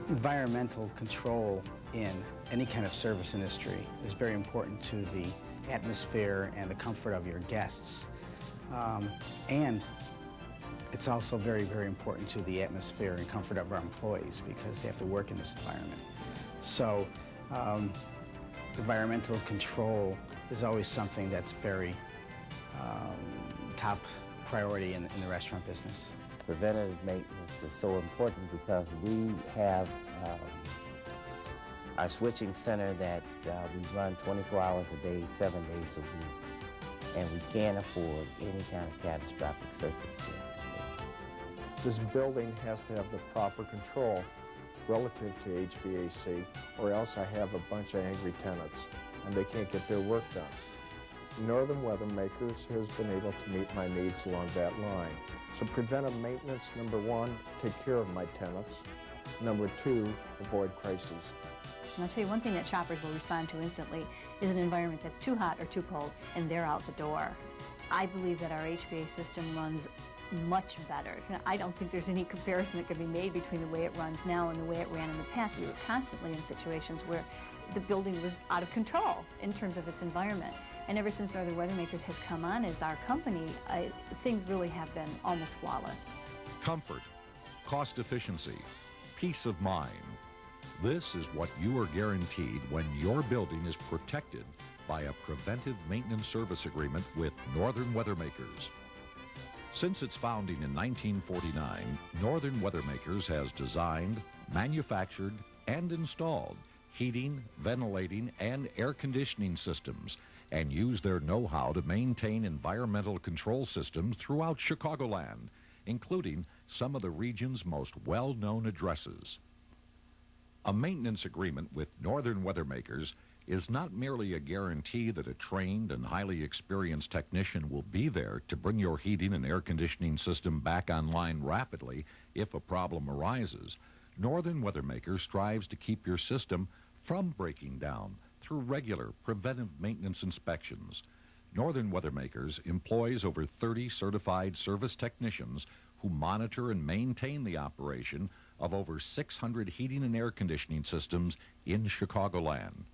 Environmental control in any kind of service industry is very important to the atmosphere and the comfort of your guests. And it's also very, very important to the atmosphere and comfort of our employees because they have to work in this environment. So environmental control is always something that's very top priority in the restaurant business. Preventative maintenance is so important because we have our switching center that we run 24 hours a day, 7 days a week, and we can't afford any kind of catastrophic circumstances. This building has to have the proper control relative to HVAC, or else I have a bunch of angry tenants and they can't get their work done. Northern Weathermakers has been able to meet my needs along that line. So preventive maintenance, number one, take care of my tenants. Number two, avoid crises. And I'll tell you one thing that shoppers will respond to instantly is an environment that's too hot or too cold, and they're out the door. I believe that our HVAC system runs much better. I don't think there's any comparison that can be made between the way it runs now and the way it ran in the past. We were constantly in situations where the building was out of control in terms of its environment. And ever since Northern Weathermakers has come on as our company, things really have been almost flawless. Comfort, cost efficiency, peace of mind. This is what you are guaranteed when your building is protected by a preventive maintenance service agreement with Northern Weathermakers. Since its founding in 1949, Northern Weathermakers has designed, manufactured, and installed heating, ventilating, and air conditioning systems, and use their know-how to maintain environmental control systems throughout Chicagoland, including some of the region's most well-known addresses. A maintenance agreement with Northern Weathermakers is not merely a guarantee that a trained and highly experienced technician will be there to bring your heating and air conditioning system back online rapidly if a problem arises. Northern Weathermakers strives to keep your system from breaking down through regular preventive maintenance inspections. Northern Weathermakers employs over 30 certified service technicians who monitor and maintain the operation of over 600 heating and air conditioning systems in Chicagoland.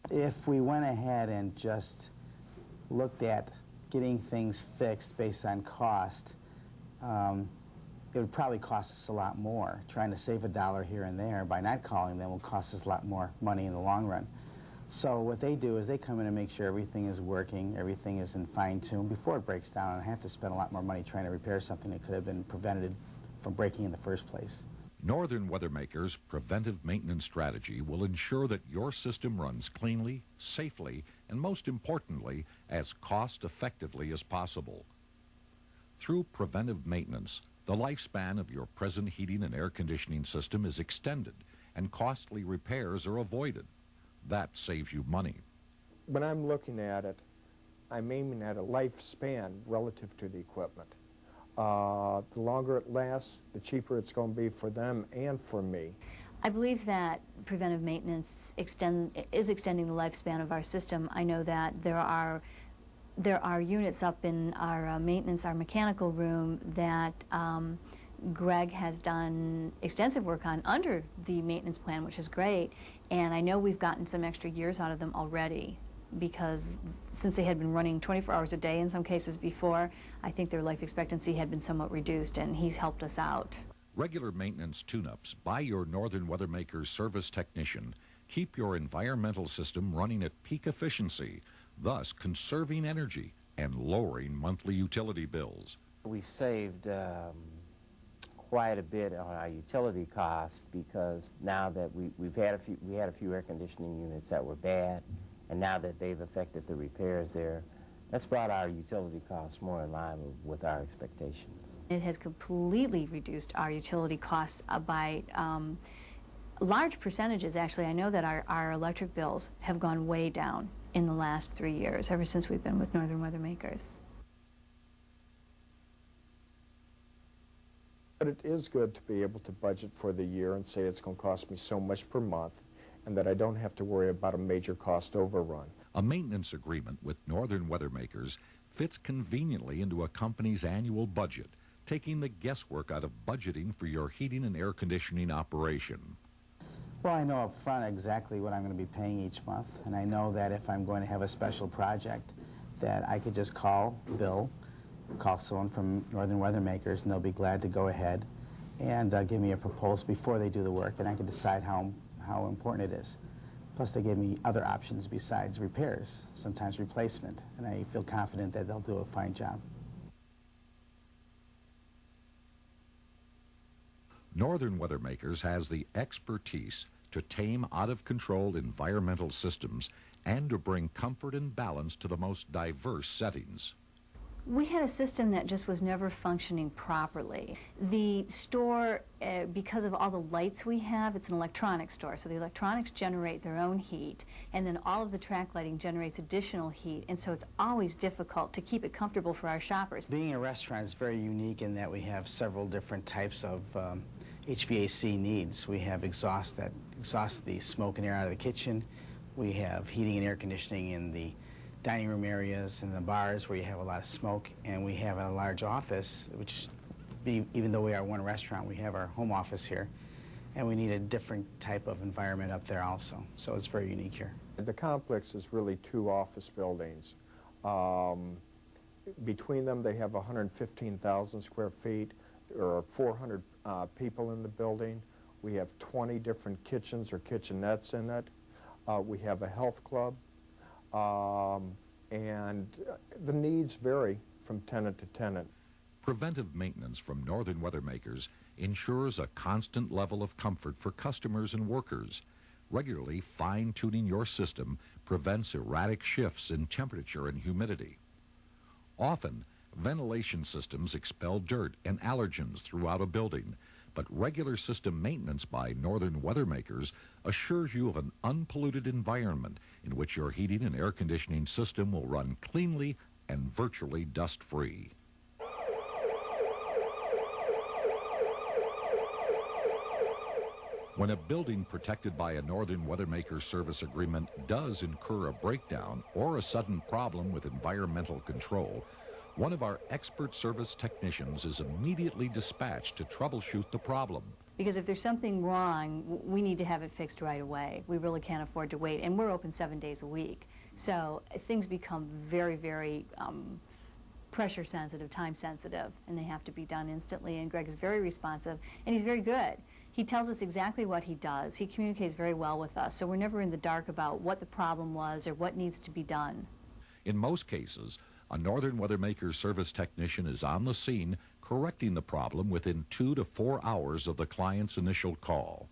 If we went ahead and just looked at getting things fixed based on cost, it would probably cost us a lot more. Trying to save $1 here and there by not calling them will cost us a lot more money in the long run. So what they do is they come in and make sure everything is working, everything is in fine-tune before it breaks down, and I have to spend a lot more money trying to repair something that could have been prevented from breaking in the first place. Northern Weathermakers' preventive maintenance strategy will ensure that your system runs cleanly, safely, and most importantly, as cost-effectively as possible. Through preventive maintenance, the lifespan of your present heating and air conditioning system is extended, and costly repairs are avoided. That saves you money. When I'm looking at it, I'm aiming at a lifespan relative to the equipment. The longer it lasts, the cheaper it's going to be for them and for me. I believe that preventive maintenance is extending the lifespan of our system. I know that there are units up in our maintenance, our mechanical room that Greg has done extensive work on under the maintenance plan, which is great. And I know we've gotten some extra years out of them already because since they had been running 24 hours a day in some cases before, I think their life expectancy had been somewhat reduced, and he's helped us out. Regular maintenance tune-ups by your Northern Weathermakers service technician keep your environmental system running at peak efficiency, thus conserving energy and lowering monthly utility bills. We saved quite a bit on our utility costs because now that we had a few air conditioning units that were bad, and now that they've effected the repairs there, that's brought our utility costs more in line with our expectations. It has completely reduced our utility costs by large percentages. Actually, I know that our electric bills have gone way down in the last 3 years, ever since we've been with Northern Weathermakers. But it is good to be able to budget for the year and say it's going to cost me so much per month, and that I don't have to worry about a major cost overrun. A maintenance agreement with Northern Weathermakers fits conveniently into a company's annual budget taking the guesswork out of budgeting for your heating and air conditioning operation. Well, I know up front exactly what I'm going to be paying each month, and I know that if I'm going to have a special project, that I could just call Bill, call someone from Northern Weathermakers, and they'll be glad to go ahead and give me a proposal before they do the work, and I can decide how important it is. Plus, they give me other options besides repairs, sometimes replacement, and I feel confident that they'll do a fine job. Northern Weathermakers has the expertise to tame out-of-control environmental systems and to bring comfort and balance to the most diverse settings. We had a system that just was never functioning properly. The store, because of all the lights we have, it's an electronics store, so the electronics generate their own heat, and then all of the track lighting generates additional heat, and so it's always difficult to keep it comfortable for our shoppers. Being a restaurant is very unique in that we have several different types of HVAC needs. We have exhaust that exhausts the smoke and air out of the kitchen. We have heating and air conditioning in the dining room areas and the bars where you have a lot of smoke, and we have a large office, which even though we are one restaurant, we have our home office here, and we need a different type of environment up there also, so it's very unique here. The complex is really 2 office buildings. Between them, they have 115,000 square feet. There are 400 people in the building. We have 20 different kitchens or kitchenettes in it. We have a health club. And the needs vary from tenant to tenant. Preventive maintenance from Northern Weathermakers ensures a constant level of comfort for customers and workers. Regularly fine-tuning your system prevents erratic shifts in temperature and humidity. Often, ventilation systems expel dirt and allergens throughout a building, but regular system maintenance by Northern Weathermakers assures you of an unpolluted environment in which your heating and air conditioning system will run cleanly and virtually dust-free. When a building protected by a Northern Weathermakers service agreement does incur a breakdown or a sudden problem with environmental control, one of our expert service technicians is immediately dispatched to troubleshoot the problem. Because if there's something wrong, we need to have it fixed right away. We really can't afford to wait, and we're open 7 days a week. So things become very, very pressure sensitive, time sensitive, and they have to be done instantly, and Greg is very responsive, and he's very good. He tells us exactly what he does. He communicates very well with us, so we're never in the dark about what the problem was or what needs to be done. In most cases, a Northern Weathermakers service technician is on the scene correcting the problem within 2 to 4 hours of the client's initial call.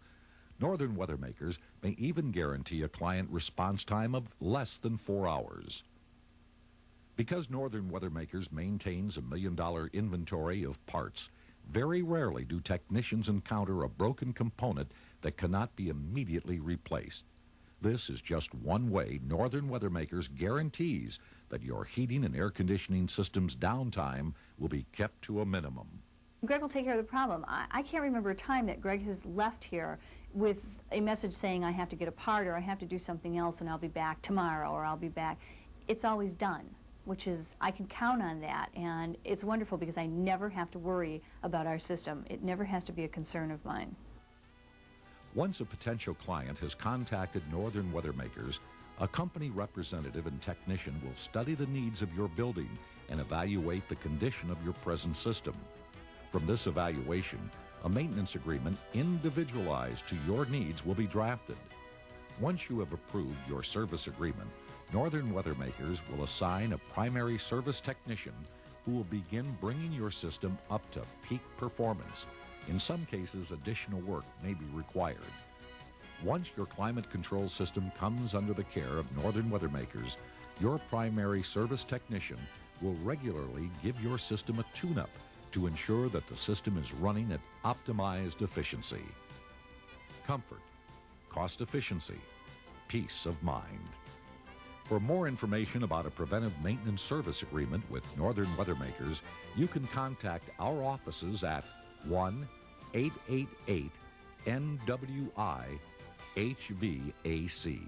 Northern Weathermakers may even guarantee a client response time of less than 4 hours. Because Northern Weathermakers maintains a $1 million inventory of parts, very rarely do technicians encounter a broken component that cannot be immediately replaced. This is just one way Northern Weathermakers guarantees that your heating and air conditioning system's downtime will be kept to a minimum. Greg will take care of the problem. I can't remember a time that Greg has left here with a message saying I have to get a part or I have to do something else and I'll be back tomorrow or I'll be back. It's always done, which is, I can count on that, and it's wonderful because I never have to worry about our system. It never has to be a concern of mine. Once a potential client has contacted Northern Weathermakers, a company representative and technician will study the needs of your building and evaluate the condition of your present system. From this evaluation, a maintenance agreement individualized to your needs will be drafted. Once you have approved your service agreement, Northern Weathermakers will assign a primary service technician who will begin bringing your system up to peak performance. In some cases, additional work may be required. Once your climate control system comes under the care of Northern Weathermakers, your primary service technician will regularly give your system a tune-up to ensure that the system is running at optimized efficiency. Comfort, cost efficiency, peace of mind. For more information about a preventive maintenance service agreement with Northern Weathermakers, you can contact our offices at 1-888-NWI-HVAC.